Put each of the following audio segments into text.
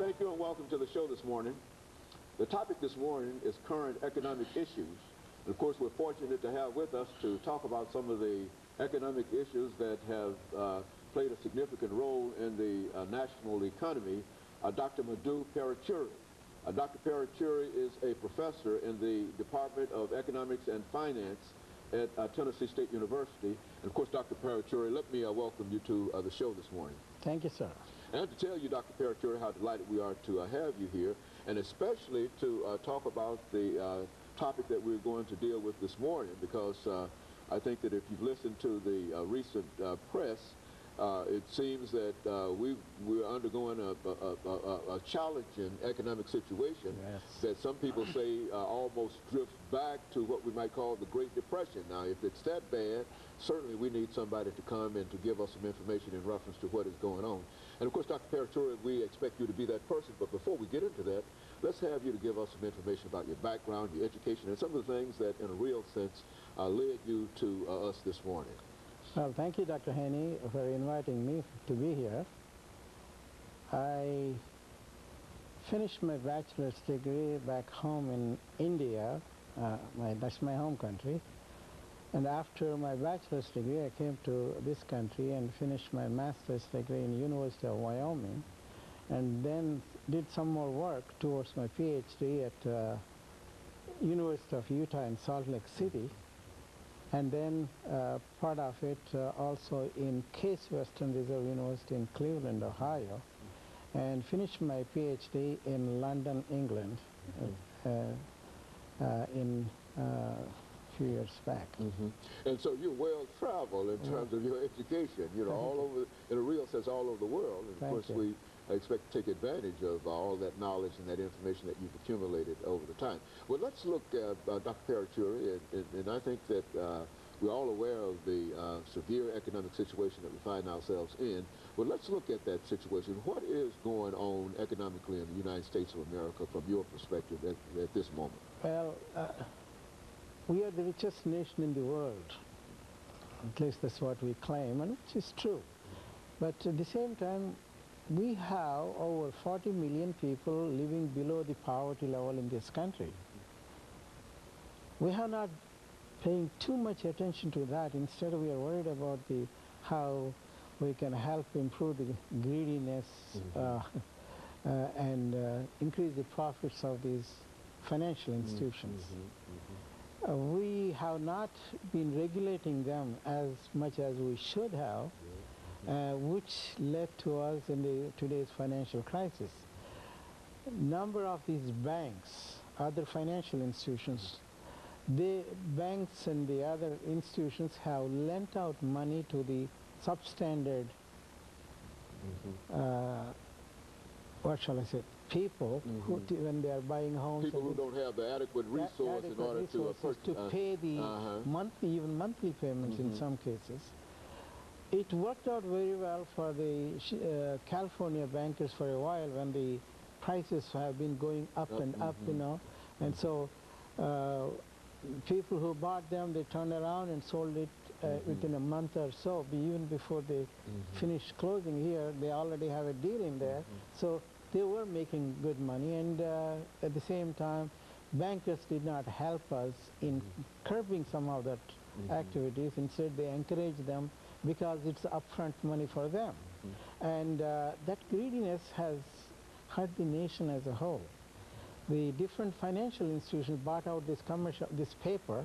thank you and welcome to the show this morning. The topic this morning is current economic issues. And of course, we're fortunate to have with us to talk about some of the economic issues that have played a significant role in the national economy, Dr. MParuchuri. Dr. MParuchuri is a professor in the Department of Economics and Finance at Tennessee State University. And of course, Dr. MParuchuri, let me welcome you to the show this morning. Thank you, sir. And I have to tell you, Dr. MParuchuri, how delighted we are to have you here, and especially to talk about the topic that we're going to deal with this morning, because I think that if you've listened to the recent press, it seems that we're undergoing a challenging economic situation that some people say almost drifts back to what we might call the Great Depression. Now, if it's that bad, certainly we need somebody to come and to give us some information in reference to what is going on. And of course, Dr. MParuchuri, we expect you to be that person, but before we get into that, let's have you to give us some information about your background, your education, and some of the things that, in a real sense, led you to us this morning. Well, thank you, Dr. Haney, for inviting me to be here. I finished my bachelor's degree back home in India. That's my home country. And after my bachelor's degree, I came to this country and finished my master's degree in University of Wyoming, and then did some more work towards my PhD at University of Utah in Salt Lake City, and then part of it also in Case Western Reserve University in Cleveland, Ohio, and finished my PhD in London, England, in few years back. And so you're well traveled in terms of your education, you know, all over, in a real sense, all over the world. And of course, we expect to take advantage of all that knowledge and that information that you've accumulated over the time. Well, let's look at Dr. MParuchuri, and I think that we're all aware of the severe economic situation that we find ourselves in. Well, let's look at that situation. What is going on economically in the United States of America from your perspective at this moment? Well, we are the richest nation in the world. At least that's what we claim, and which is true. But at the same time, we have over 40 million people living below the poverty level in this country. We have not paying too much attention to that. Instead, we are worried about how we can help improve the greediness and increase the profits of these financial institutions. We have not been regulating them as much as we should have, which led to us in today's financial crisis. Number of these banks, other financial institutions, the banks and the other institutions have lent out money to the substandard, what shall I say, people who, when they are buying homes. People who don't have the adequate resource in order to pay the even monthly payments in some cases. It worked out very well for the California bankers for a while when the prices have been going up and up, you know, and so people who bought them, they turned around and sold it within a month or so, even before they finished closing here. They already have a deal in there, so they were making good money, and at the same time, bankers did not help us in curbing some of that activities. Instead, they encouraged them because it's upfront money for them. And that greediness has hurt the nation as a whole. The different financial institutions bought out this paper,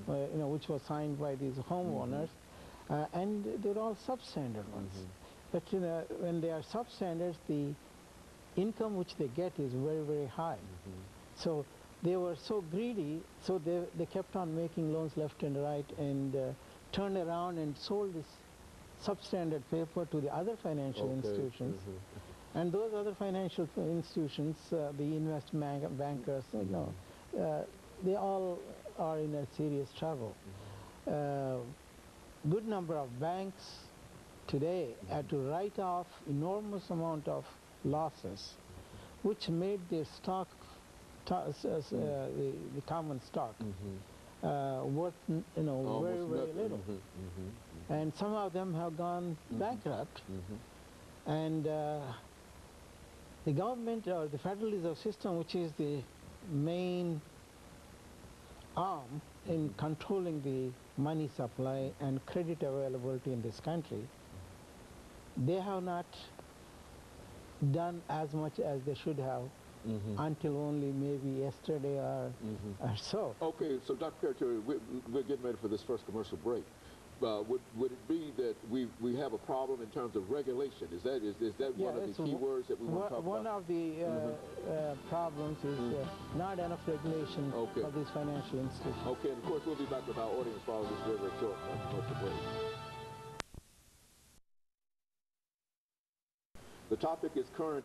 you know, which was signed by these homeowners, and they're all substandard ones. But you know, when they are substandards, the income which they get is very, very high. So they were so greedy, so they kept on making loans left and right, and turned around and sold this substandard paper to the other financial institutions. And those other financial institutions, the investment bankers, you know, they all are in a serious trouble. Good number of banks today had to write off enormous amount of losses, which made their stock, the common stock, worth, you know, almost very little. And some of them have gone bankrupt, and The government or the Federal Reserve System, which is the main arm in controlling the money supply and credit availability in this country, they have not done as much as they should have until only maybe yesterday or so. Okay, so Dr. Paruchuri, we're getting ready for this first commercial break. Would it be that we have a problem in terms of regulation? Is that Yeah, one of the key words that we want to talk one about? of the problems is not enough regulation Okay. of these financial institutions. Okay, and of course we'll be back with our audience following this very, very short commercial break. The topic is current